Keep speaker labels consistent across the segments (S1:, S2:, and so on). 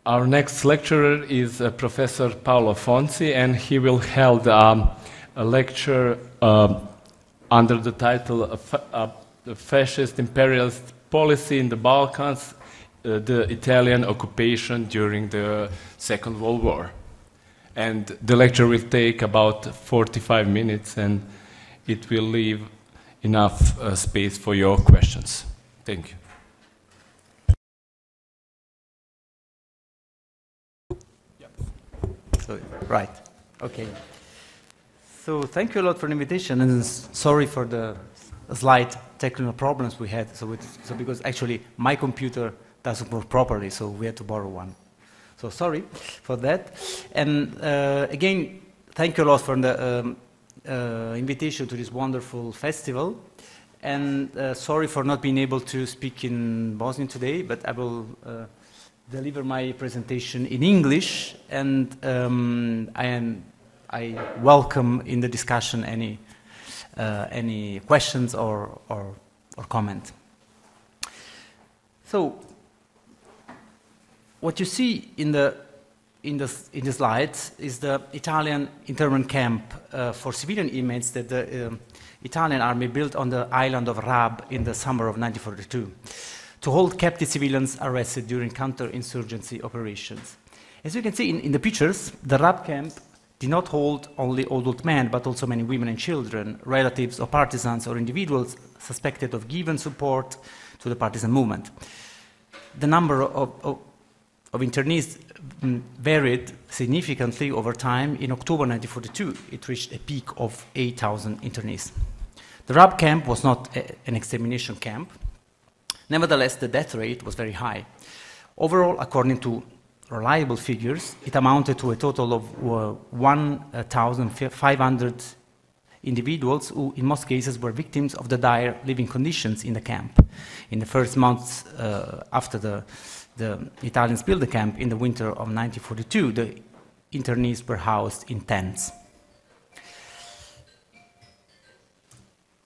S1: Our next lecturer is Professor Paolo Fonzi, and he will hold a lecture under the title The Fascist Imperialist Policy in the Balkans, the Italian occupation during the Second World War. And the lecture will take about 45 minutes, and it will leave enough space for your questions. Thank you.
S2: So, right, okay. So thank you a lot for the invitation, and sorry for the slight technical problems we had. So because actually my computer doesn't work properly, so we had to borrow one. So sorry for that. And again, thank you a lot for the invitation to this wonderful festival. And sorry for not being able to speak in Bosnian today, but I will deliver my presentation in English, and I welcome in the discussion any questions or comment. So, what you see in the slides is the Italian internment camp for civilian inmates that the Italian army built on the island of Rab in the summer of 1942 to hold captive civilians arrested during counterinsurgency operations. As you can see in the pictures, the Rab camp did not hold only adult men, but also many women and children, relatives of partisans or individuals suspected of giving support to the partisan movement. The number of internees varied significantly over time. In October 1942, it reached a peak of 8,000 internees. The Rab camp was not an extermination camp. Nevertheless, the death rate was very high. Overall, according to reliable figures, it amounted to a total of 1,500 individuals who, in most cases, were victims of the dire living conditions in the camp. In the first months after the Italians built the camp in the winter of 1942, the internees were housed in tents.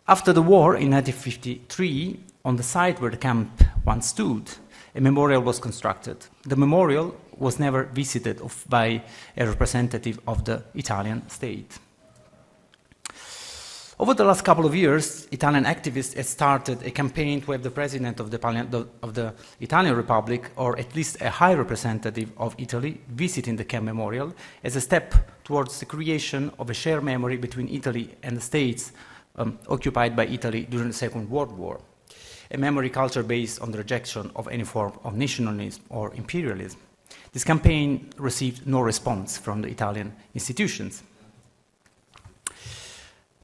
S2: After the war in 1953, on the site where the camp once stood, a memorial was constructed. The memorial was never visited by a representative of the Italian state. Over the last couple of years, Italian activists had started a campaign to have the president of the Italian Republic, or at least a high representative of Italy, visiting the camp memorial as a step towards the creation of a shared memory between Italy and the states occupied by Italy during the Second World War. A memory culture based on the rejection of any form of nationalism or imperialism. This campaign received no response from the Italian institutions.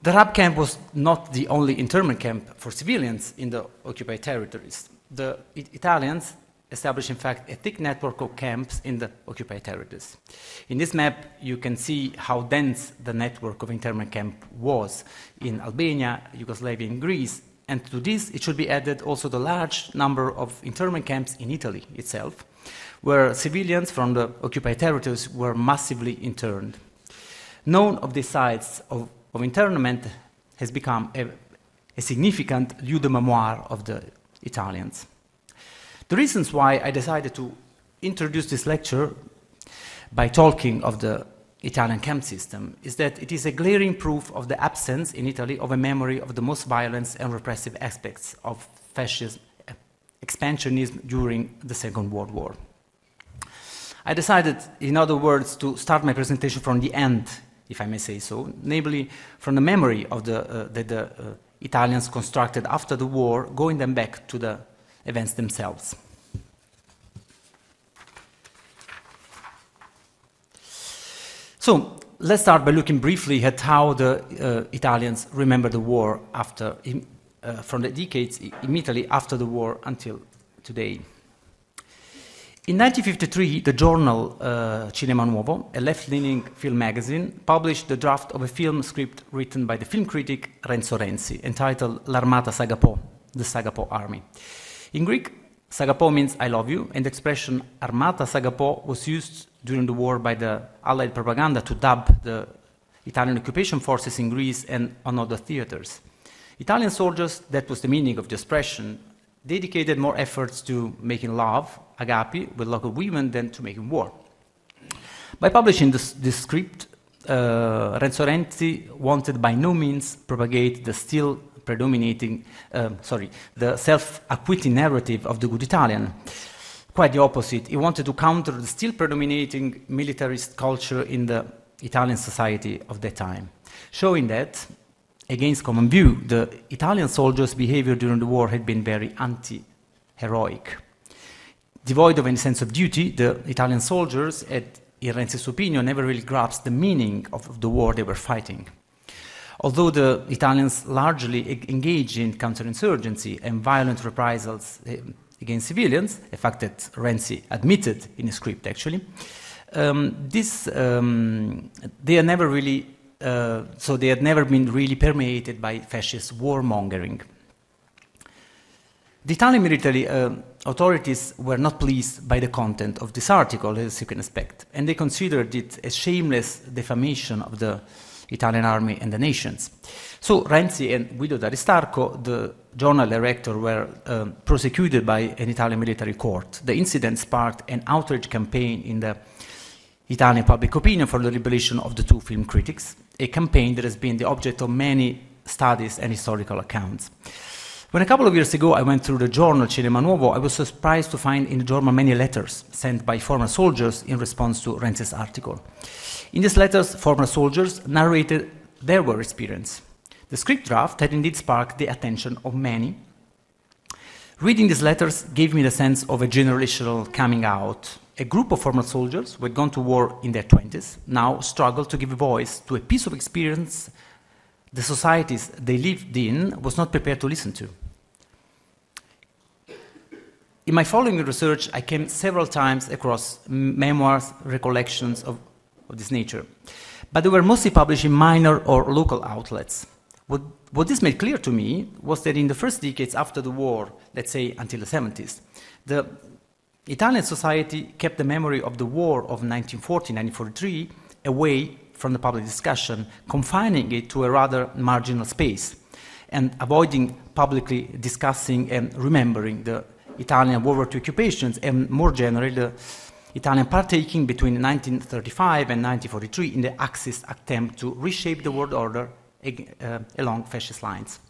S2: The Rab camp was not the only internment camp for civilians in the occupied territories. The Italians established, in fact, a thick network of camps in the occupied territories. In this map, you can see how dense the network of internment camp was in Albania, Yugoslavia, and Greece. And to this, it should be added also the large number of internment camps in Italy itself, where civilians from the occupied territories were massively interned. None of these sites of internment has become a significant lieu de mémoire of the Italians. The reasons why I decided to introduce this lecture by talking of the Italian camp system is that it is a glaring proof of the absence in Italy of a memory of the most violent and repressive aspects of fascist expansionism during the Second World War. I decided, in other words, to start my presentation from the end, if I may say so, namely from the memory of the Italians constructed after the war, going then back to the events themselves. So let's start by looking briefly at how the Italians remember the war after, from the decades immediately after the war until today. In 1953, the journal Cinema Nuovo, a left-leaning film magazine, published the draft of a film script written by the film critic Renzo Renzi, entitled L'Armata Sagapò, the Sagapò Army. In Greek, Sagapò means I love you, and the expression Armata Sagapò was used during the war by the Allied propaganda to dub the Italian occupation forces in Greece and on other theaters. Italian soldiers, that was the meaning of the expression, dedicated more efforts to making love agapi with local women than to make war. By publishing this script, Renzo Renzi wanted by no means propagate the still predominating, the self-acquitting narrative of the good Italian. Quite the opposite. He wanted to counter the still predominating militarist culture in the Italian society of that time, showing that, against common view, the Italian soldiers' behavior during the war had been very anti-heroic. Devoid of any sense of duty, the Italian soldiers, in Renzi's opinion, never really grasped the meaning of the war they were fighting. Although the Italians largely engaged in counterinsurgency and violent reprisals against civilians, a fact that Renzi admitted in his script actually, they had never really, they had never been really permeated by fascist warmongering. The Italian military authorities were not pleased by the content of this article, as you can expect, and they considered it a shameless defamation of the Italian army and the nations. So Renzi and Guido d'Aristarco, the journal director, were prosecuted by an Italian military court. The incident sparked an outrage campaign in the Italian public opinion for the liberation of the two film critics, a campaign that has been the object of many studies and historical accounts. When a couple of years ago I went through the journal Cinema Nuovo, I was surprised to find in the journal many letters sent by former soldiers in response to Renzi's article. In these letters, former soldiers narrated their war experience. The script draft had indeed sparked the attention of many. Reading these letters gave me the sense of a generational coming out. A group of former soldiers who had gone to war in their 20s now struggled to give a voice to a piece of experience the societies they lived in was not prepared to listen to. In my following research, I came several times across memoirs, recollections of this nature, but they were mostly published in minor or local outlets. What this made clear to me was that in the first decades after the war, let's say until the 70s, the Italian society kept the memory of the war of 1940-1943 away from the public discussion, confining it to a rather marginal space, and avoiding publicly discussing and remembering the Italian World War II occupations, and more generally the Italian partaking between 1935 and 1943 in the Axis attempt to reshape the world order along fascist lines.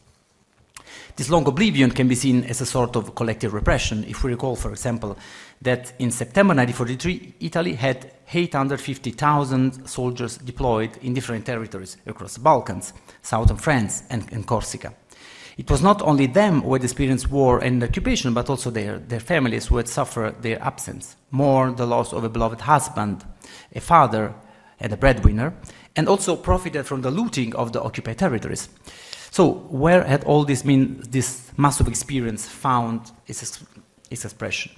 S2: This long oblivion can be seen as a sort of collective repression. If we recall, for example, that in September 1943, Italy had 850,000 soldiers deployed in different territories across the Balkans, southern France, and Corsica. It was not only them who had experienced war and occupation, but also their families who had suffered their absence, mourned the loss of a beloved husband, a father, and a breadwinner, and also profited from the looting of the occupied territories. So where had all this massive experience found its expression?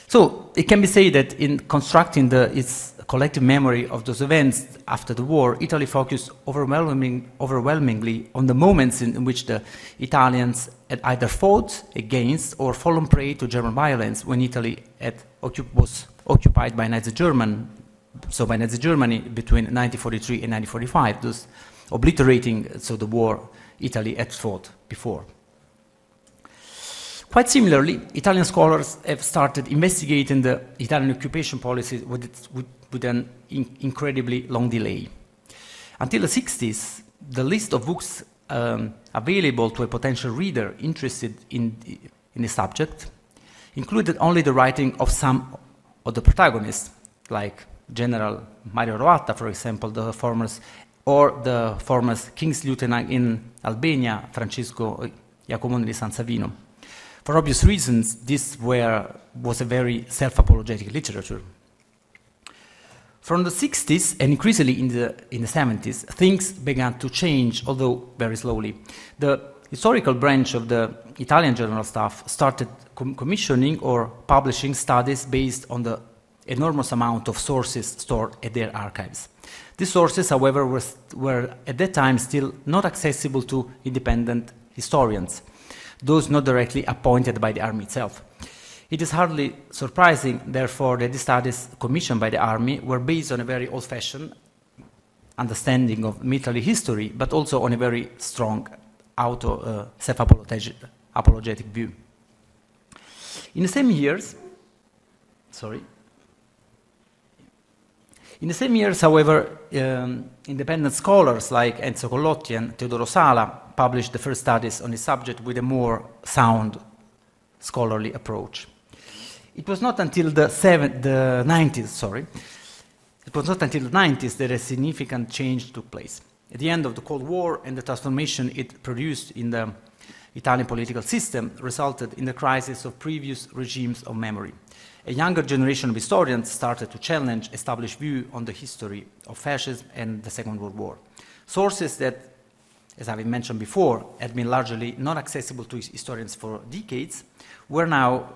S2: So it can be said that in constructing its collective memory of those events after the war, Italy focused overwhelmingly on the moments in which the Italians had either fought against or fallen prey to German violence when Italy was occupied by Nazi Germany between 1943 and 1945, thus obliterating the war Italy had fought before. Quite similarly, Italian scholars have started investigating the Italian occupation policy with an incredibly long delay. Until the 60s, the list of books available to a potential reader interested in the subject included only the writing of some of the protagonists, like General Mario Roatta, for example, the former King's Lieutenant in Albania, Francesco Iacomone di San Savino. For obvious reasons, this was a very self-apologetic literature. From the 60s and increasingly in the 70s, things began to change, although very slowly. The historical branch of the Italian General Staff started commissioning or publishing studies based on the enormous amount of sources stored at their archives. These sources, however, were at that time still not accessible to independent historians, those not directly appointed by the army itself. It is hardly surprising, therefore, that the studies commissioned by the army were based on a very old-fashioned understanding of military history, but also on a very strong self-apologetic view. In the same years, however, independent scholars like Enzo Collotti and Teodoro Sala published the first studies on the subject with a more sound scholarly approach. It was not until the 90s that a significant change took place. At the end of the Cold War and the transformation it produced in the Italian political system resulted in the crisis of previous regimes of memory. A younger generation of historians started to challenge established view on the history of fascism and the Second World War. Sources that, as I've mentioned before, had been largely not accessible to historians for decades were now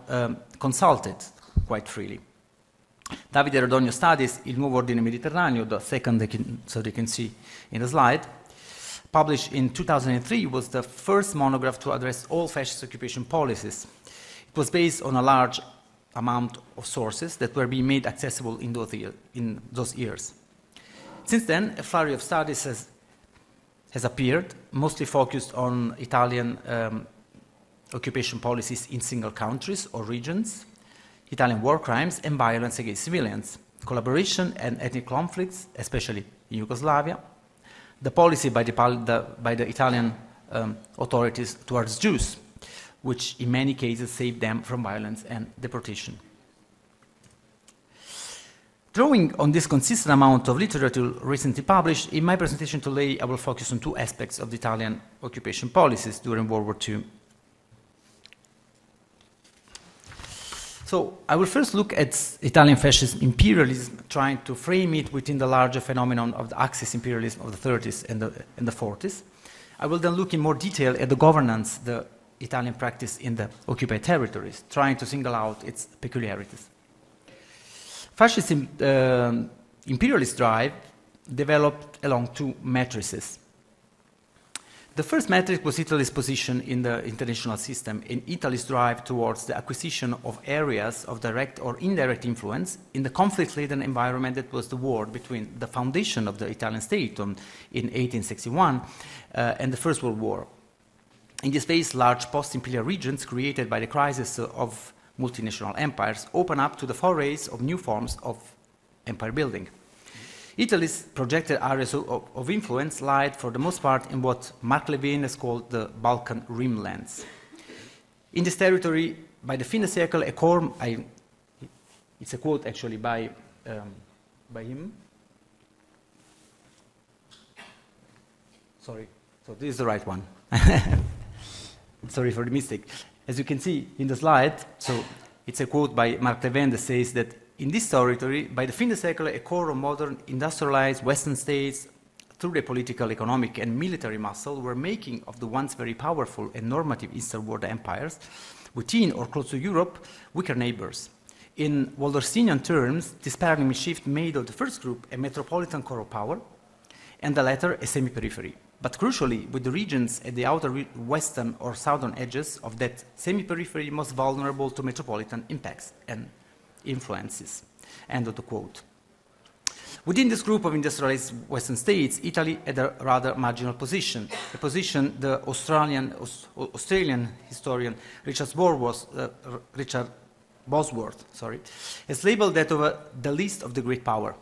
S2: consulted quite freely. Davide Rodogno studies Il Nuovo Ordine Mediterraneo, the second so you can see in the slide, published in 2003, was the first monograph to address all fascist occupation policies. It was based on a large amount of sources that were being made accessible in those years. Since then, a flurry of studies has appeared, mostly focused on Italian occupation policies in single countries or regions, Italian war crimes and violence against civilians, collaboration and ethnic conflicts, especially in Yugoslavia, the policy by the Italian authorities towards Jews, which in many cases saved them from violence and deportation. Drawing on this consistent amount of literature recently published, in my presentation today I will focus on two aspects of the Italian occupation policies during World War II. So I will first look at Italian fascist imperialism, trying to frame it within the larger phenomenon of the Axis imperialism of the 30s and the 40s. I will then look in more detail at the governance the Italian practice in the occupied territories, trying to single out its peculiarities. Fascist imperialist drive developed along two matrices. The first matrix was Italy's position in the international system and Italy's drive towards the acquisition of areas of direct or indirect influence in the conflict-laden environment that was the war between the foundation of the Italian state in 1861 and the First World War. In this phase, large post-imperial regions created by the crisis of multinational empires open up to the forays of new forms of empire building. Italy's projected areas of influence lied for the most part in what Mark Levin has called the Balkan rimlands. In this territory, by the fin de siècle, it's a quote actually by him. Sorry, so this is the right one. Sorry for the mistake. As you can see in the slide, so it's a quote by Mark Levin that says that in this territory, by the fin de siècle, a core of modern industrialized Western states, through their political, economic, and military muscle, were making of the once very powerful and normative Eastern world empires, within or close to Europe, weaker neighbors. In Wallersteinian terms, this paradigm shift made of the first group a metropolitan core of power, and the latter a semi-periphery. But crucially, with the regions at the outer western or southern edges of that semi-periphery most vulnerable to metropolitan impacts and influences. End of the quote. Within this group of industrialized Western states, Italy had a rather marginal position, a position the Australian historian Richard Bosworth has labeled that of the least of the great power.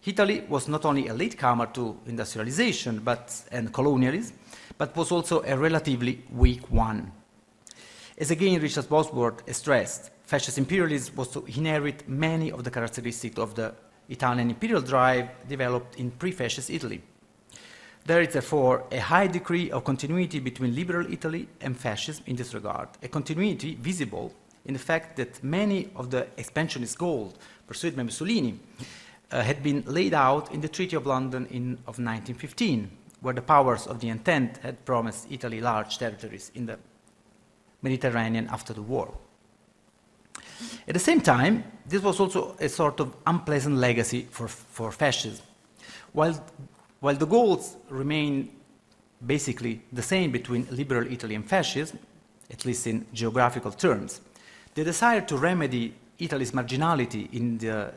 S2: Italy was not only a latecomer to industrialization and colonialism, but was also a relatively weak one. As again Richard Bosworth has stressed, fascist imperialism was to inherit many of the characteristics of the Italian imperial drive developed in pre-fascist Italy. There is therefore a high degree of continuity between liberal Italy and fascism in this regard, a continuity visible in the fact that many of the expansionist goals pursued by Mussolini had been laid out in the Treaty of London of 1915, where the powers of the Entente had promised Italy large territories in the Mediterranean after the war. At the same time, this was also a sort of unpleasant legacy for fascism. While the goals remain basically the same between liberal Italy and fascism, at least in geographical terms, the desire to remedy Italy's marginality in the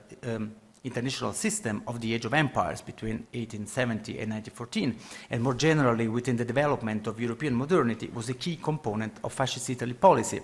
S2: international system of the Age of Empires between 1870 and 1914, and more generally within the development of European modernity, was a key component of fascist Italy policy.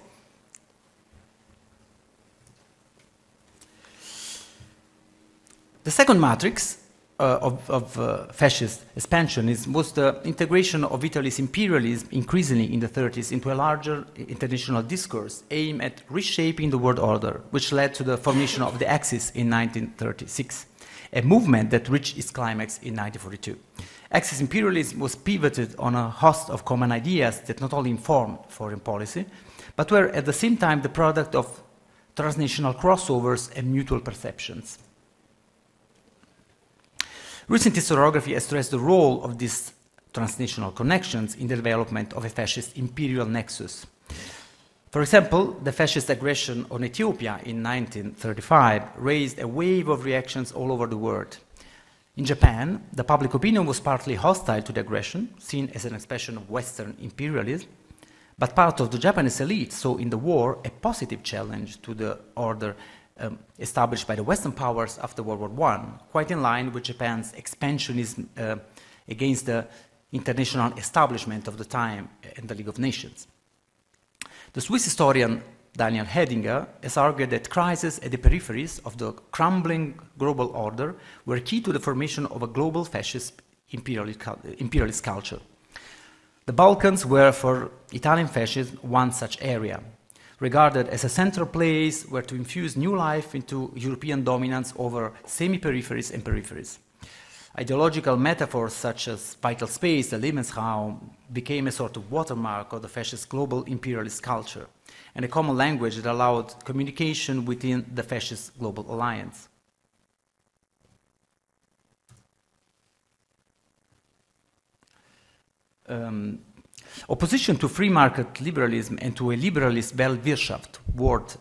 S2: The second matrix of fascist expansionism was the integration of Italy's imperialism increasingly in the 30s into a larger international discourse aimed at reshaping the world order, which led to the formation of the Axis in 1936, a movement that reached its climax in 1942. Axis imperialism was pivoted on a host of common ideas that not only informed foreign policy, but were at the same time the product of transnational crossovers and mutual perceptions. Recent historiography has stressed the role of these transnational connections in the development of a fascist imperial nexus. For example, the fascist aggression on Ethiopia in 1935 raised a wave of reactions all over the world. In Japan, the public opinion was partly hostile to the aggression, seen as an expression of Western imperialism, but part of the Japanese elite saw in the war a positive challenge to the order established by the Western powers after World War I, quite in line with Japan's expansionism against the international establishment of the time and the League of Nations. The Swiss historian Daniel Hedinger has argued that crises at the peripheries of the crumbling global order were key to the formation of a global fascist imperialist culture. The Balkans were, for Italian fascism, one such area, regarded as a central place where to infuse new life into European dominance over semi-peripheries and peripheries. Ideological metaphors such as vital space, the Lebensraum, became a sort of watermark of the fascist global imperialist culture, and a common language that allowed communication within the fascist global alliance. Opposition to free market liberalism and to a liberalist Weltwirtschaft, world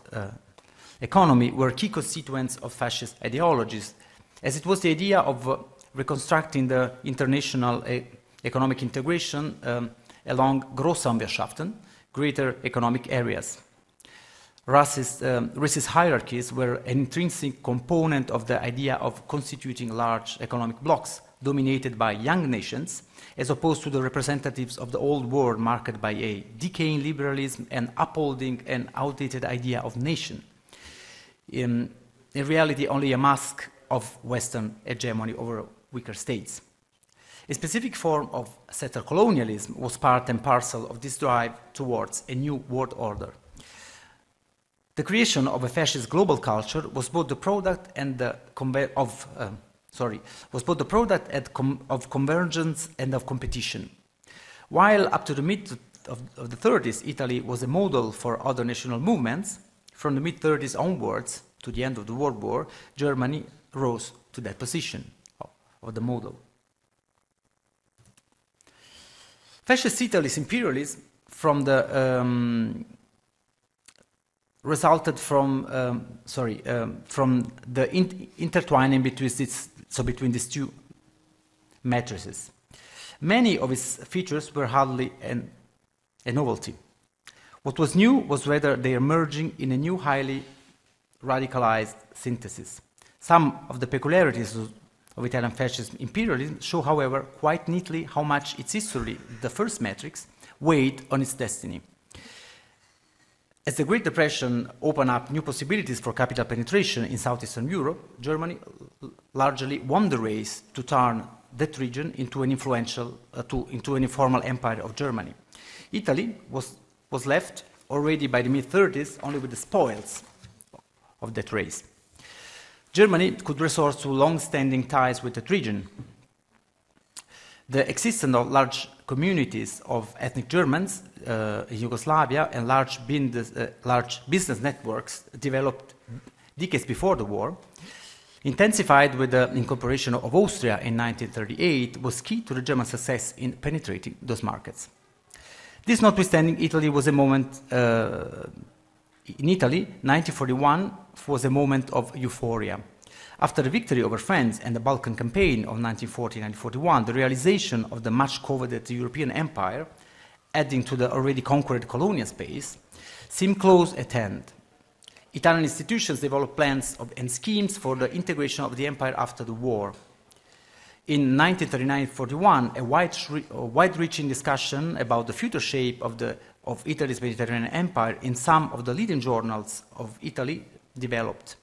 S2: economy, were key constituents of fascist ideologies, as it was the idea of reconstructing the international economic integration along Großraumwirtschaften, greater economic areas. Racist hierarchies were an intrinsic component of the idea of constituting large economic blocs dominated by young nations, as opposed to the representatives of the old world marked by a decaying liberalism and upholding an outdated idea of nation. In reality, only a mask of Western hegemony over weaker states. A specific form of settler colonialism was part and parcel of this drive towards a new world order. The creation of a fascist global culture was both the product and of convergence and of competition. While up to the mid of the 30s, Italy was a model for other national movements, from the mid-30s onwards to the end of the World War, Germany rose to that position of the model. Fascist Italy's imperialism resulted from the intertwining between these two matrices. Many of its features were hardly a novelty. What was new was whether they are merging in a new, highly radicalized synthesis. Some of the peculiarities of Italian fascist imperialism show, however, quite neatly how much its history, the first matrix, weighed on its destiny. As the Great Depression opened up new possibilities for capital penetration in Southeastern Europe, Germany largely won the race to turn that region into an into an informal empire of Germany. Italy was left already by the mid-30s only with the spoils of that race. Germany could resort to long-standing ties with that region. The existence of large communities of ethnic Germans in Yugoslavia and large business networks developed decades before the war, intensified with the incorporation of Austria in 1938, was key to the German success in penetrating those markets. This notwithstanding, Italy was a moment, in Italy, 1941 was a moment of euphoria. After the victory over France and the Balkan campaign of 1940-1941, the realization of the much coveted European empire, adding to the already conquered colonial space, seemed close at hand. Italian institutions developed plans and schemes for the integration of the empire after the war. In 1939-41, a wide-reaching discussion about the future shape of Italy's Mediterranean empire in some of the leading journals of Italy developed.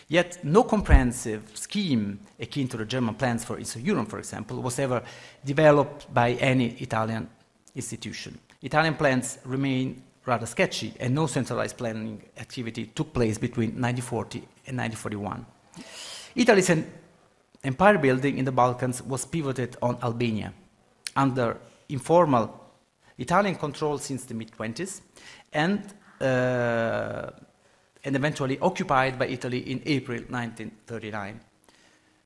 S2: Yet no comprehensive scheme akin to the German plans for Eastern Europe, for example, was ever developed by any Italian institution. Italian plans remain rather sketchy, and no centralized planning activity took place between 1940 and 1941. Italy's empire building in the Balkans was pivoted on Albania, under informal Italian control since the mid-20s, and eventually occupied by Italy in April 1939.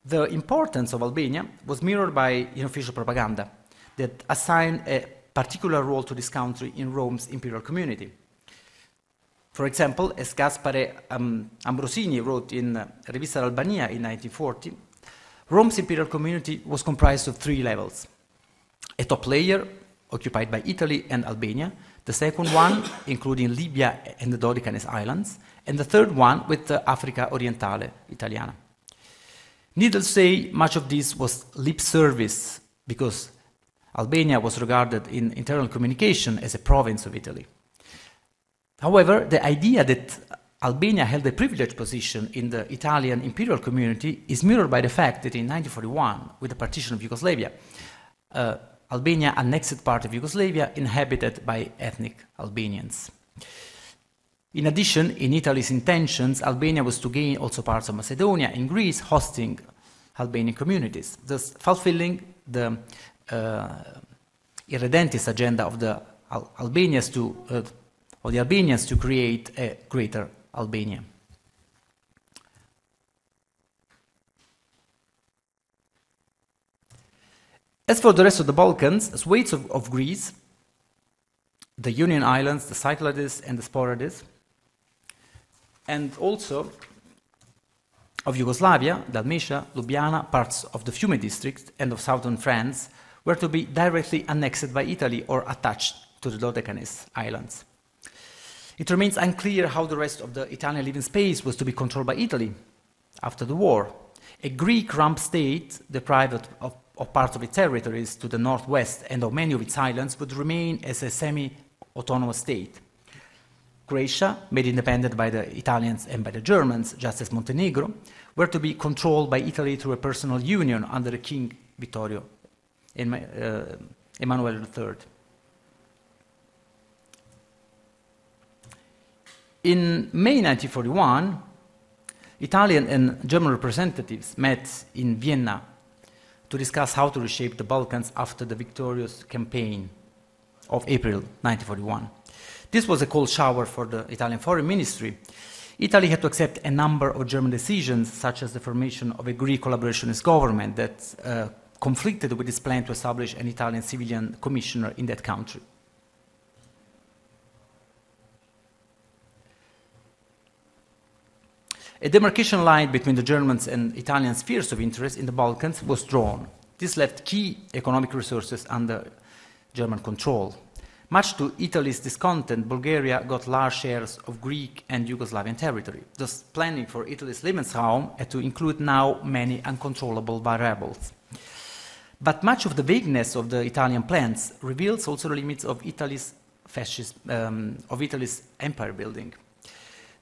S2: The importance of Albania was mirrored by unofficial propaganda that assigned a particular role to this country in Rome's imperial community. For example, as Gaspare Ambrosini wrote in Rivista Albania in 1940, Rome's imperial community was comprised of 3 levels. A top layer, occupied by Italy and Albania, the second one, including Libya and the Dodecanese Islands, and the third one with Africa Orientale Italiana. Needless to say, much of this was lip service because Albania was regarded in internal communication as a province of Italy. However, the idea that Albania held a privileged position in the Italian imperial community is mirrored by the fact that in 1941, with the partition of Yugoslavia, Albania annexed part of Yugoslavia inhabited by ethnic Albanians. In addition, in Italy's intentions, Albania was to gain also parts of Macedonia and Greece, hosting Albanian communities, thus fulfilling the irredentist agenda of the Albanians to create a greater Albania. As for the rest of the Balkans, swathes of Greece, the Ionian Islands, the Cyclades and the Sporades, and also of Yugoslavia, Dalmatia, Ljubljana, parts of the Fiume district and of southern France, were to be directly annexed by Italy or attached to the Dodecanese Islands. It remains unclear how the rest of the Italian living space was to be controlled by Italy after the war. A Greek rump state, deprived of parts of its territories to the northwest and of many of its islands, would remain as a semi-autonomous state. Croatia, made independent by the Italians and by the Germans, just as Montenegro, were to be controlled by Italy through a personal union under the King Vittorio Emanuele III. In May 1941, Italian and German representatives met in Vienna to discuss how to reshape the Balkans after the victorious campaign of April 1941. This was a cold shower for the Italian Foreign Ministry. Italy had to accept a number of German decisions, such as the formation of a Greek collaborationist government that conflicted with its plan to establish an Italian civilian commissioner in that country. A demarcation line between the Germans and Italian spheres of interest in the Balkans was drawn. This left key economic resources under German control. Much to Italy's discontent, Bulgaria got large shares of Greek and Yugoslavian territory. Thus, planning for Italy's Lebensraum had to include now many uncontrollable variables. But much of the vagueness of the Italian plans reveals also the limits of Italy's empire building.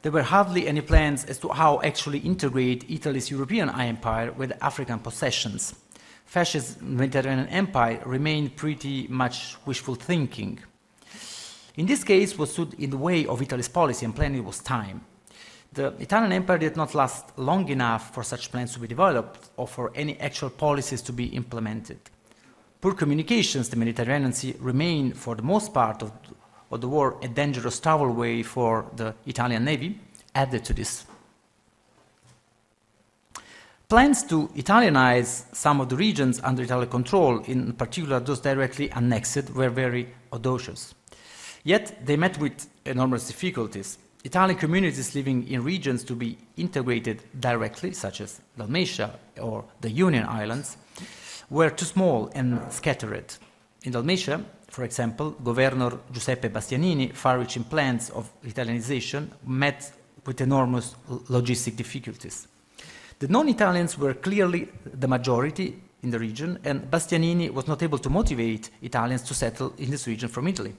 S2: There were hardly any plans as to how actually integrate Italy's European empire with African possessions. Fascist Mediterranean empire remained pretty much wishful thinking. In this case, what stood in the way of Italy's policy and planning was time. The Italian empire did not last long enough for such plans to be developed or for any actual policies to be implemented. Poor communications, the Mediterranean Sea remained for the most part of the war a dangerous travelway for the Italian Navy, added to this. Plans to Italianize some of the regions under Italian control, in particular those directly annexed, were very audacious. Yet they met with enormous difficulties. Italian communities living in regions to be integrated directly, such as Dalmatia or the Ionian Islands, were too small and scattered. In Dalmatia, for example, Governor Giuseppe Bastianini, far-reaching plans of Italianization met with enormous logistic difficulties. The non-Italians were clearly the majority in the region, and Bastianini was not able to motivate Italians to settle in this region from Italy.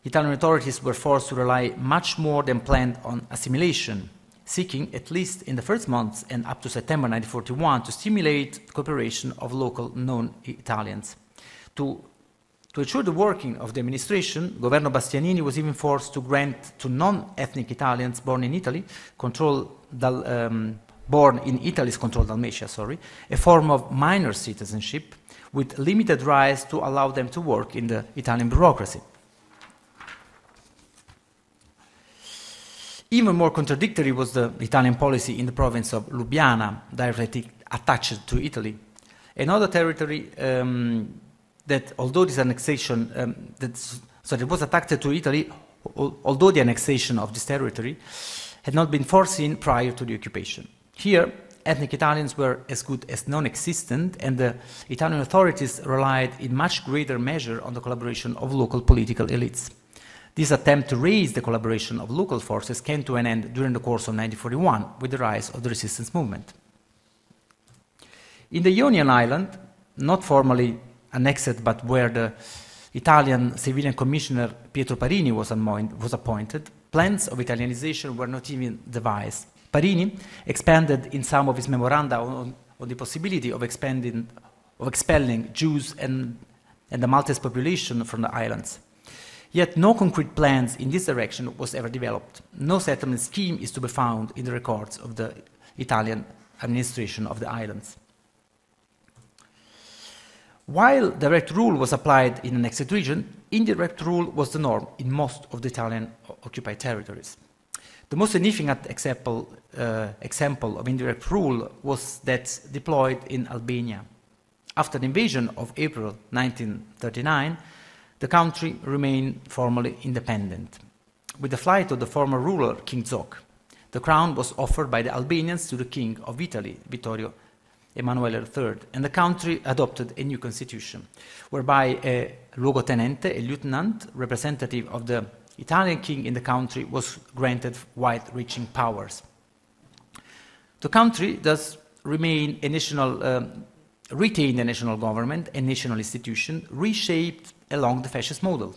S2: Italian authorities were forced to rely much more than planned on assimilation. seeking, at least in the first months and up to September 1941, to stimulate cooperation of local non-Italians. To ensure the working of the administration, Governo Bastianini was even forced to grant to non-ethnic Italians born in Italy, born in Italy's controlled Dalmatia, a form of minor citizenship with limited rights to allow them to work in the Italian bureaucracy. Even more contradictory was the Italian policy in the province of Ljubljana, directly attached to Italy. Another territory that, although this annexation, it was attached to Italy, although the annexation of this territory had not been foreseen prior to the occupation. Here, ethnic Italians were as good as non-existent, and the Italian authorities relied in much greater measure on the collaboration of local political elites. This attempt to raise the collaboration of local forces came to an end during the course of 1941 with the rise of the resistance movement. In the Ionian island, not formally annexed but where the Italian civilian commissioner Pietro Parini was appointed, plans of Italianization were not even devised. Parini expanded in some of his memoranda on the possibility of expelling Jews and the Maltese population from the islands. Yet no concrete plans in this direction was ever developed. No settlement scheme is to be found in the records of the Italian administration of the islands. While direct rule was applied in the annexed region, indirect rule was the norm in most of the Italian occupied territories. The most significant example of indirect rule was that deployed in Albania. After the invasion of April 1939, the country remained formally independent. With the flight of the former ruler, King Zog, the crown was offered by the Albanians to the King of Italy, Vittorio Emanuele III, and the country adopted a new constitution, whereby a luogotenente, a lieutenant, representative of the Italian king in the country, was granted wide-reaching powers. The country thus retained a national government and national institution, reshaped along the fascist model,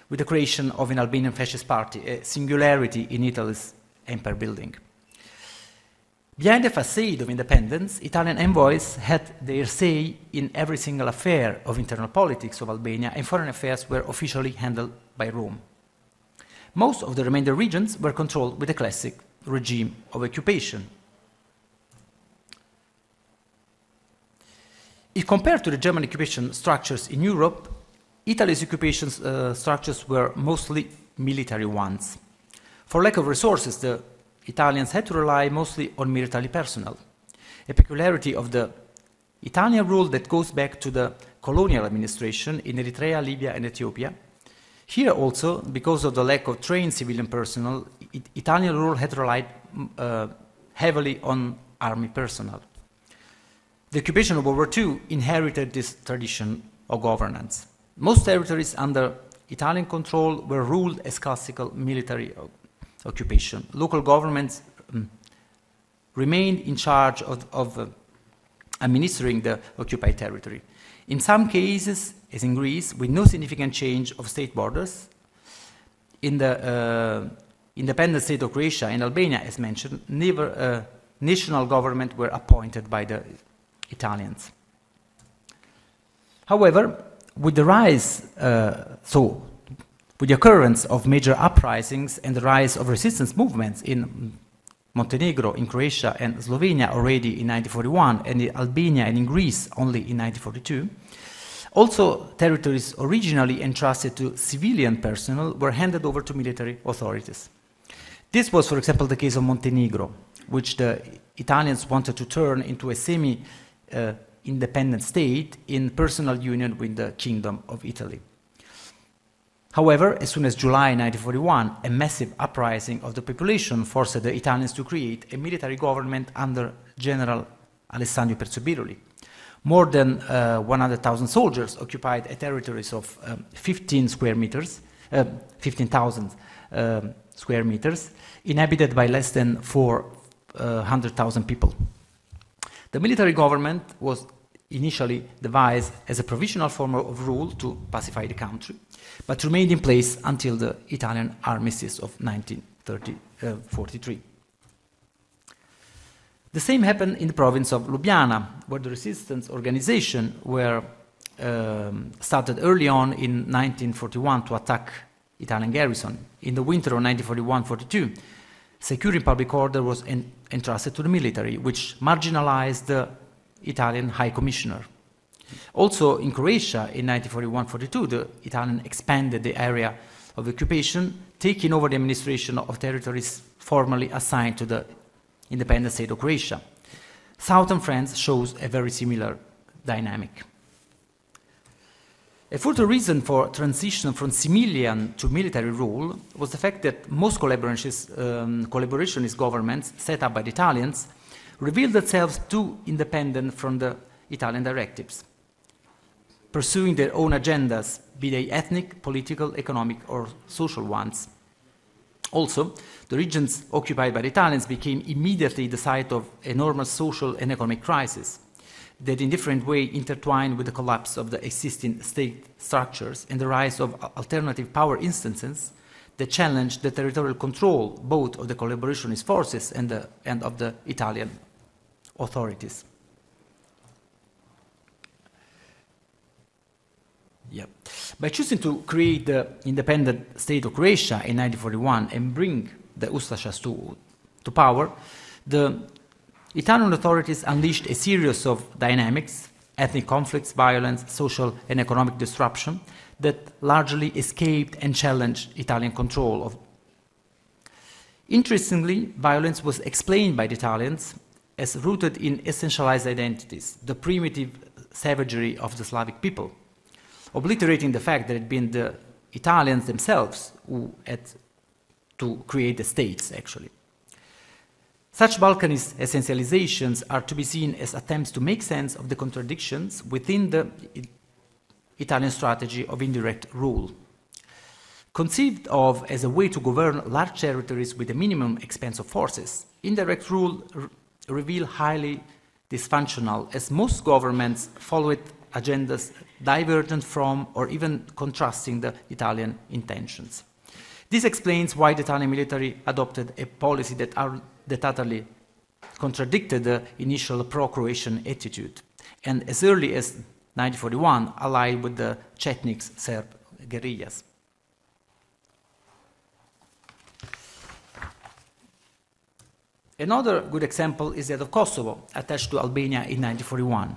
S2: with the creation of an Albanian fascist party, a singularity in Italy's empire building. Behind the facade of independence, Italian envoys had their say in every single affair of internal politics of Albania, and foreign affairs were officially handled by Rome. Most of the remainder regions were controlled with the classic regime of occupation. If compared to the German occupation structures in Europe, Italy's occupation structures were mostly military ones. For lack of resources, the Italians had to rely mostly on military personnel, a peculiarity of the Italian rule that goes back to the colonial administration in Eritrea, Libya, and Ethiopia. Here also, because of the lack of trained civilian personnel, Italian rule had relied heavily on army personnel. The occupation of World War II inherited this tradition of governance. Most territories under Italian control were ruled as classical military occupation. Local governments remained in charge of administering the occupied territory. In some cases, as in Greece, with no significant change of state borders, in the independent state of Croatia and Albania, as mentioned, never national government were appointed by the Italians. However, with the rise, with the occurrence of major uprisings and the rise of resistance movements in Montenegro, in Croatia, and Slovenia already in 1941, and in Albania and in Greece only in 1942, also territories originally entrusted to civilian personnel were handed over to military authorities. This was, for example, the case of Montenegro, which the Italians wanted to turn into a semi-independent state in personal union with the Kingdom of Italy. However, as soon as July 1941, a massive uprising of the population forced the Italians to create a military government under General Alessandro Pirzobiroli. More than 100,000 soldiers occupied a territory of 15,000 square meters, inhabited by less than 400,000 people. The military government was initially devised as a provisional form of rule to pacify the country, but remained in place until the Italian armistice of 1943. The same happened in the province of Ljubljana, where the resistance organization were started early on in 1941 to attack Italian garrison. In the winter of 1941-42, securing public order was entrusted to the military, which marginalized the Italian High Commissioner. Also in Croatia in 1941-42, the Italian expanded the area of occupation, taking over the administration of territories formerly assigned to the independent state of Croatia. Southern France shows a very similar dynamic. A further reason for transition from civilian to military rule was the fact that most collaborationist governments set up by the Italians revealed themselves too independent from the Italian directives, pursuing their own agendas, be they ethnic, political, economic, or social ones. Also, the regions occupied by the Italians became immediately the site of enormous social and economic crises that in different ways intertwined with the collapse of the existing state structures and the rise of alternative power instances that challenged the territorial control both of the collaborationist forces and of the Italian authorities. Yep. By choosing to create the independent state of Croatia in 1941 and bring the Ustašas to power, the Italian authorities unleashed a series of dynamics, ethnic conflicts, violence, social and economic disruption that largely escaped and challenged Italian control of. Interestingly, violence was explained by the Italians as rooted in essentialized identities, the primitive savagery of the Slavic people, obliterating the fact that it had been the Italians themselves who had to create the states, actually. Such Balkanist essentializations are to be seen as attempts to make sense of the contradictions within the Italian strategy of indirect rule. Conceived of as a way to govern large territories with a minimum expense of forces, indirect rule reveal highly dysfunctional, as most governments followed agendas divergent from or even contrasting the Italian intentions. This explains why the Italian military adopted a policy that utterly contradicted the initial pro-Croatian attitude, and as early as 1941 allied with the Chetnik Serb guerrillas. Another good example is that of Kosovo, attached to Albania in 1941,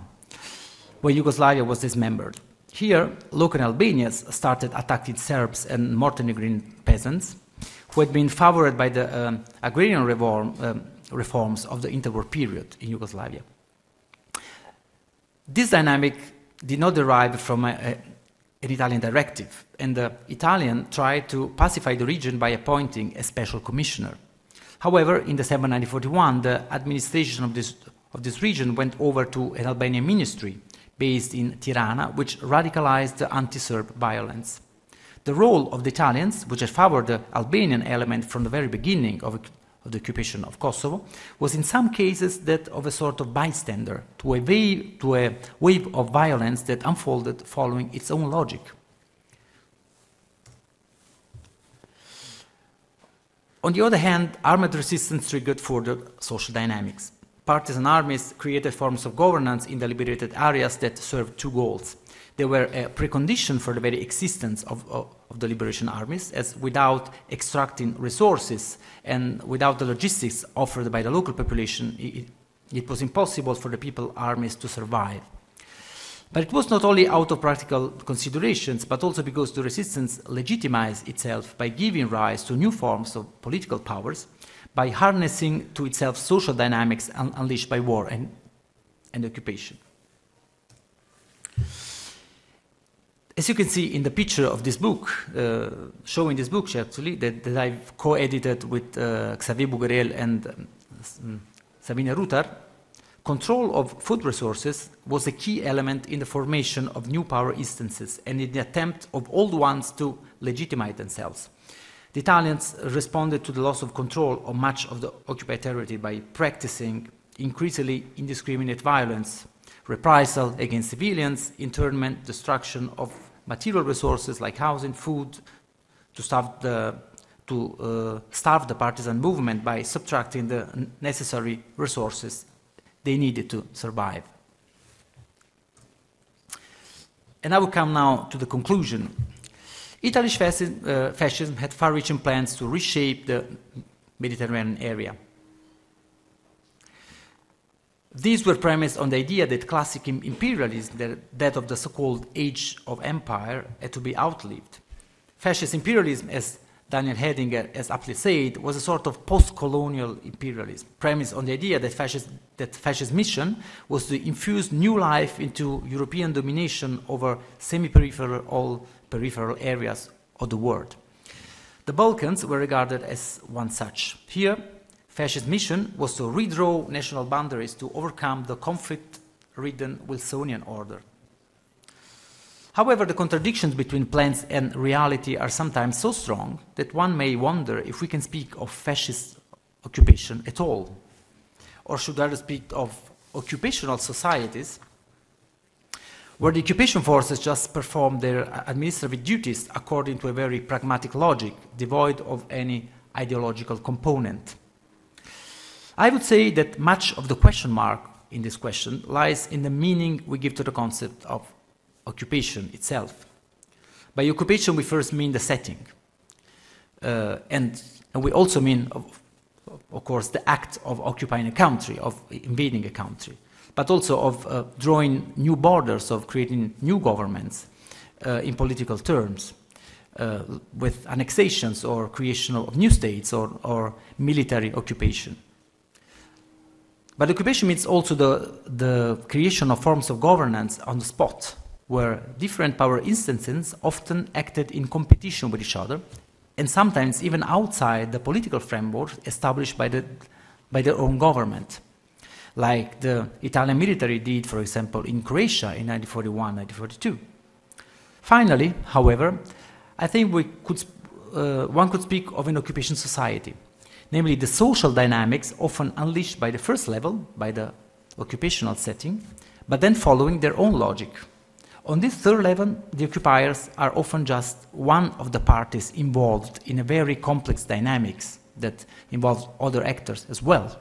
S2: when Yugoslavia was dismembered. Here, local Albanians started attacking Serbs and Montenegrin peasants who had been favored by the agrarian reforms of the interwar period in Yugoslavia. This dynamic did not derive from an Italian directive, and the Italian tried to pacify the region by appointing a special commissioner. However, in December 1941, the administration of this region went over to an Albanian ministry based in Tirana, which radicalized the anti-Serb violence. The role of the Italians, which had favored the Albanian element from the very beginning of the occupation of Kosovo, was in some cases that of a sort of bystander to a wave of violence that unfolded following its own logic. On the other hand, armed resistance triggered further social dynamics. Partisan armies created forms of governance in the liberated areas that served two goals. They were a precondition for the very existence of the liberation armies, as without extracting resources and without the logistics offered by the local population, it was impossible for the people armies to survive. But it was not only out of practical considerations, but also because the resistance legitimized itself by giving rise to new forms of political powers, by harnessing to itself social dynamics unleashed by war and occupation. As you can see in the picture of this book, showing this book actually, that I've co-edited with Xavier Bouguerel and Sabine Rutar, control of food resources was a key element in the formation of new power instances and in the attempt of old ones to legitimize themselves. The Italians responded to the loss of control of much of the occupied territory by practicing increasingly indiscriminate violence, reprisal against civilians, internment, destruction of material resources like housing, food, to starve the to starve the partisan movement by subtracting the necessary resources they needed to survive. And I will come now to the conclusion. Italy's fascism had far-reaching plans to reshape the Mediterranean area. These were premised on the idea that classic imperialism, that of the so-called age of empire, had to be outlived. Fascist imperialism, as Daniel Hedinger has aptly said, was a sort of post-colonial imperialism, premised on the idea that fascist mission was to infuse new life into European domination over semi-peripheral or peripheral areas of the world. The Balkans were regarded as one such. Here, fascist mission was to redraw national boundaries to overcome the conflict-ridden Wilsonian order. However, the contradictions between plans and reality are sometimes so strong that one may wonder if we can speak of fascist occupation at all, or should rather speak of occupational societies where the occupation forces just perform their administrative duties according to a very pragmatic logic, devoid of any ideological component. I would say that much of the question mark in this question lies in the meaning we give to the concept of occupation itself. By occupation, we first mean the setting. And we also mean, of course, the act of occupying a country, of invading a country, but also of drawing new borders, of creating new governments in political terms, with annexations or creation of new states or military occupation. But occupation means also the creation of forms of governance on the spot, where different power instances often acted in competition with each other, and sometimes even outside the political framework established by their own government, like the Italian military did, for example, in Croatia in 1941, 1942. Finally, however, I think one could speak of an occupation society, namely the social dynamics often unleashed by the first level, by the occupational setting, but then following their own logic. On this third level, the occupiers are often just one of the parties involved in a very complex dynamics that involves other actors as well,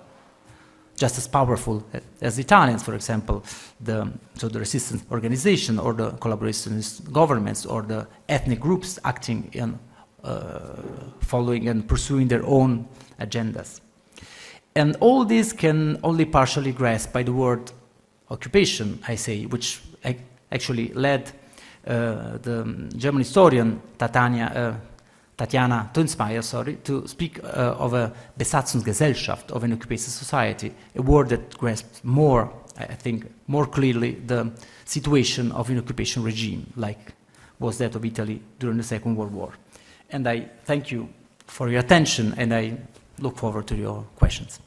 S2: just as powerful as the Italians, for example, the resistance organization or the collaborationist governments or the ethnic groups acting in following and pursuing their own agendas. And all this can only partially grasp by the word occupation, I say, which actually led the German historian Tatjana Tönsmeier, to speak of a Besatzungsgesellschaft, of an occupation society, a word that grasps more, I think, more clearly the situation of an occupation regime, like was that of Italy during the Second World War. And I thank you for your attention, and I look forward to your questions.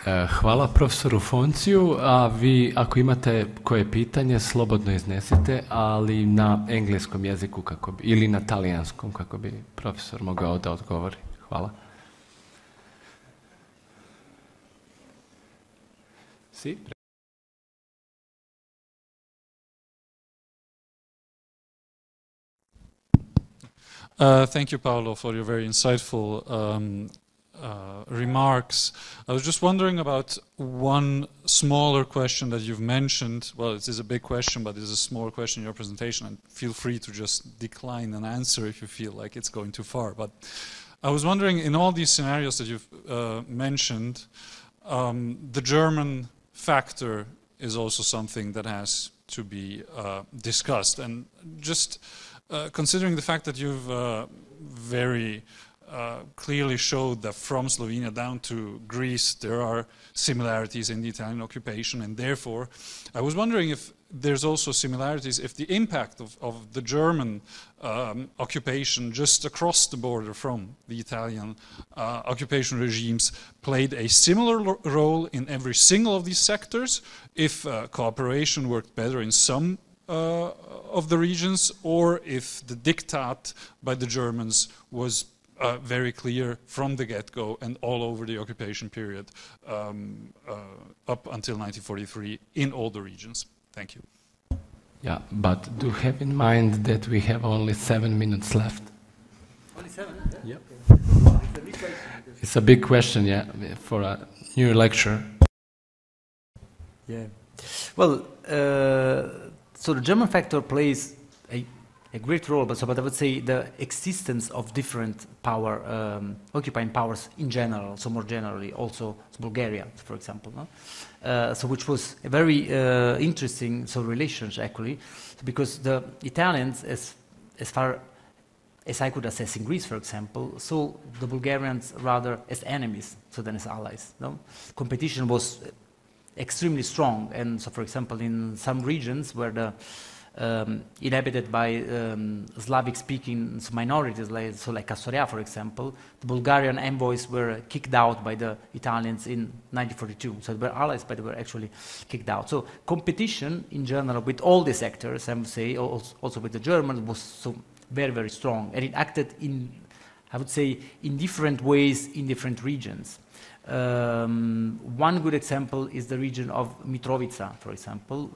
S1: Hvala profesoru Fonciju, a vi ako imate koje pitanje slobodno iznesite, ali na engleskom jeziku ili na talijanskom kako bi profesor mogao da odgovori. Hvala. Si?
S3: Thank you, Paolo, for your very insightful remarks. I was just wondering about one smaller question that you've mentioned. Well, it is a big question, but it is a small question in your presentation, and feel free to just decline an answer if you feel like it's going too far. But I was wondering, in all these scenarios that you've mentioned, the German factor is also something that has to be discussed. And just considering the fact that you've very clearly showed that from Slovenia down to Greece there are similarities in the Italian occupation, and therefore I was wondering if there's also similarities, if the impact of the German occupation just across the border from the Italian occupation regimes played a similar role in every single of these sectors, if cooperation worked better in some of the regions, or if the diktat by the Germans was very clear from the get-go and all over the occupation period up until 1943 in all the regions. Thank you.
S1: Yeah, but do have in mind that we have only 7 minutes left.
S2: Only 7?
S1: Yep. It's a big question, yeah, for a new lecture.
S2: Yeah. Well, so the German factor plays a great role, but I would say the existence of different occupying powers in general, so more generally, also Bulgaria, for example, no? So which was a very interesting relationship actually, because the Italians, as far as I could assess in Greece, for example, saw the Bulgarians rather as enemies than as allies. No? Competition was extremely strong, and so, for example, in some regions where the inhabited by Slavic-speaking minorities, like Kastoria, for example, the Bulgarian envoys were kicked out by the Italians in 1942. So they were allies, but they were actually kicked out. So competition in general with all these actors, I would say, also with the Germans, was so very, very strong, and it acted in, I would say, in different ways in different regions. One good example is the region of Mitrovica, for example,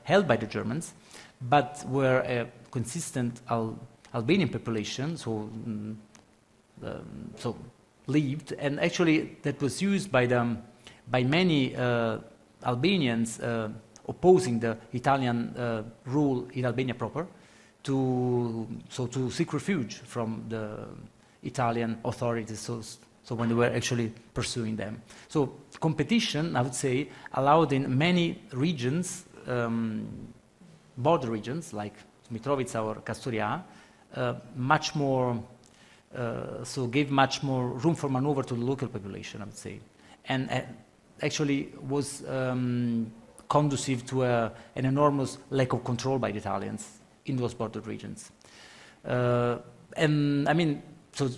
S2: held by the Germans, but where a consistent Albanian population lived, and actually that was used by many Albanians opposing the Italian rule in Albania proper to seek refuge from the Italian authorities. So when they were actually pursuing them. So competition, I would say, allowed in many regions, border regions like Mitrovica or Kastoria, much more, gave much more room for maneuver to the local population, I would say. And actually was conducive to an enormous lack of control by the Italians in those border regions. And I mean, so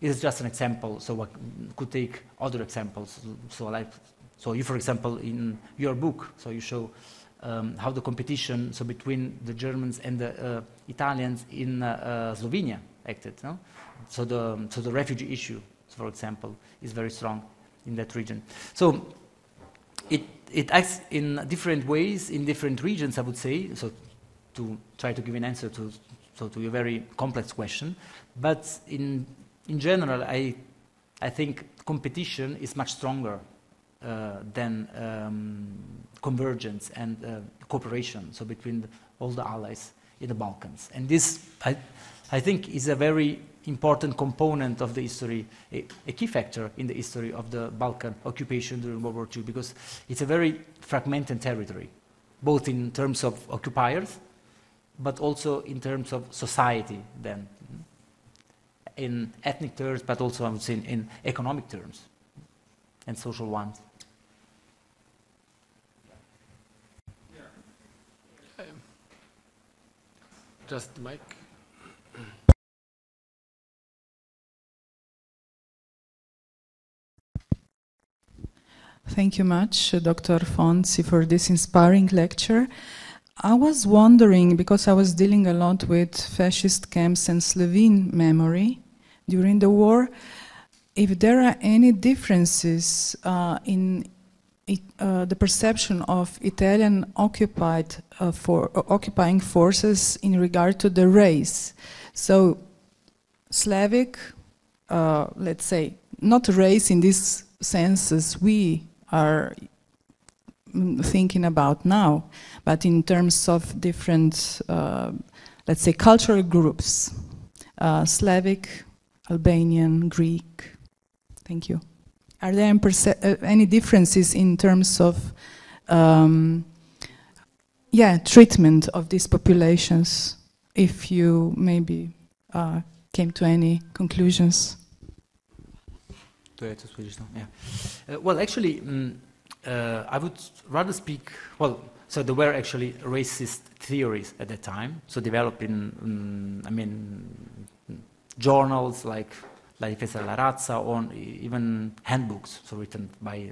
S2: it's just an example, so I could take other examples. So you, for example, in your book, so you show how the competition between the Germans and the Italians in Slovenia acted. No? So the refugee issue, for example, is very strong in that region. So it acts in different ways in different regions, I would say. So to try to give an answer to a very complex question, but in general, I think competition is much stronger than convergence and cooperation, so between all the allies in the Balkans. And this, I think, is a very important component of the history, a key factor in the history of the Balkan occupation during World War II, because it's a very fragmented territory, both in terms of occupiers, but also in terms of society then. In ethnic terms, but also I would say in economic terms and social ones.
S1: Just the mic.
S4: Thank you much, Dr. Fonzi, for this inspiring lecture. I was wondering, because I was dealing a lot with fascist camps and Slovene memory during the war, if there are any differences in the perception of Italian occupying forces in regard to the race. So Slavic, let's say, not race in this sense as we are thinking about now, but in terms of different, let's say, cultural groups, Slavic, Albanian, Greek. Thank you. Are there any differences in terms of, treatment of these populations, if you maybe came to any conclusions?
S2: Well, actually, I would rather speak, so there were actually racist theories at that time, so developed in, journals like La Difesa della Razza, or even handbooks, so written by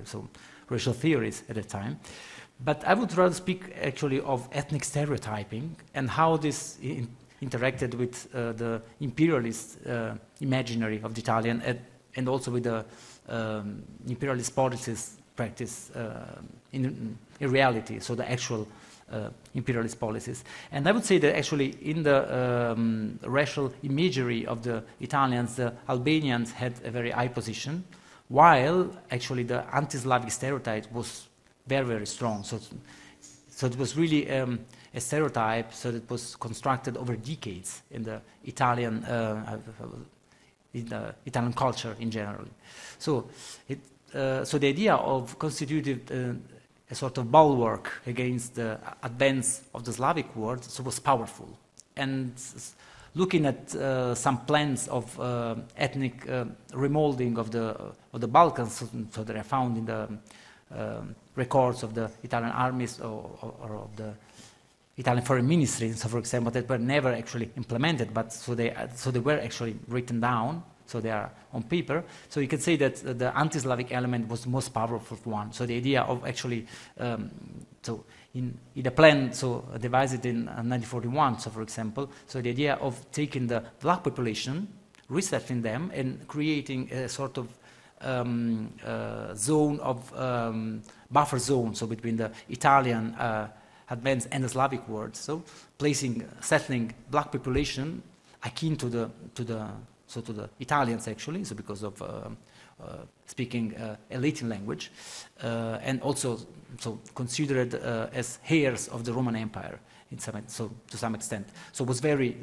S2: racial theories at the time. But I would rather speak actually of ethnic stereotyping and how this interacted with the imperialist imaginary of the Italian, and also with the imperialist policies practice in reality, so the actual imperialist policies. And I would say that actually in the racial imagery of the Italians, the Albanians had a very high position, while actually the anti-Slavic stereotype was very, very strong. So it was really a stereotype, so it was constructed over decades in the Italian culture in general. So the idea of constituted a sort of bulwark against the advance of the Slavic world was powerful. And looking at some plans of ethnic remolding of the Balkans, so that are found in the records of the Italian armies or of the Italian foreign ministry, so for example, that were never actually implemented, but so they were actually written down, so they are on paper. So you can say that the anti-Slavic element was the most powerful one. So the idea of actually, so in a plan, so devised in 1941, so for example, so the idea of taking the black population, resettling them, and creating a sort of zone of buffer zone, so between the Italian advance and the Slavic world. So settling black population akin to the Italians actually, so because of speaking a Latin language, and also so considered as heirs of the Roman Empire to some extent. So it was very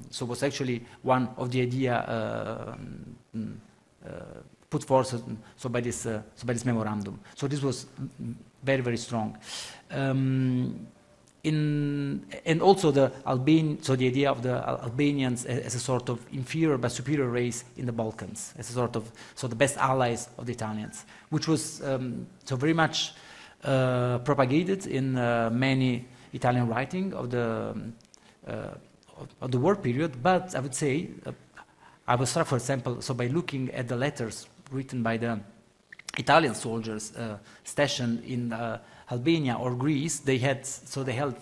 S2: so was actually one of the idea put forth by this memorandum. So this was very, very strong. And also the idea of the Albanians as a sort of inferior but superior race in the Balkans, as a sort of the best allies of the Italians, which was so very much propagated in many Italian writing of the war period. But I would say I was struck, for example, so by looking at the letters written by the Italian soldiers stationed in Albania or Greece, they held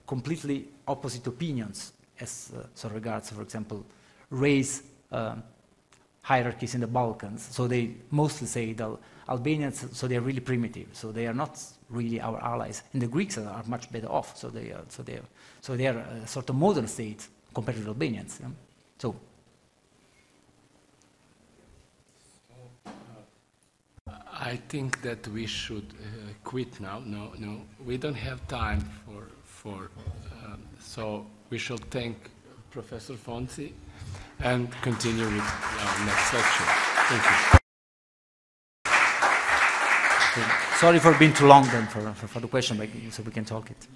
S2: completely opposite opinions as regards, for example, race hierarchies in the Balkans. So they mostly say the Albanians, so they are really primitive, so they are not really our allies. And the Greeks are much better off, so they are a sort of modern state compared to the Albanians. Yeah? So.
S1: I think that we should quit now. No, we don't have time so we should thank Professor Fonzi and continue with our next lecture. Thank you.
S2: Sorry for being too long then for the question, so we can talk it.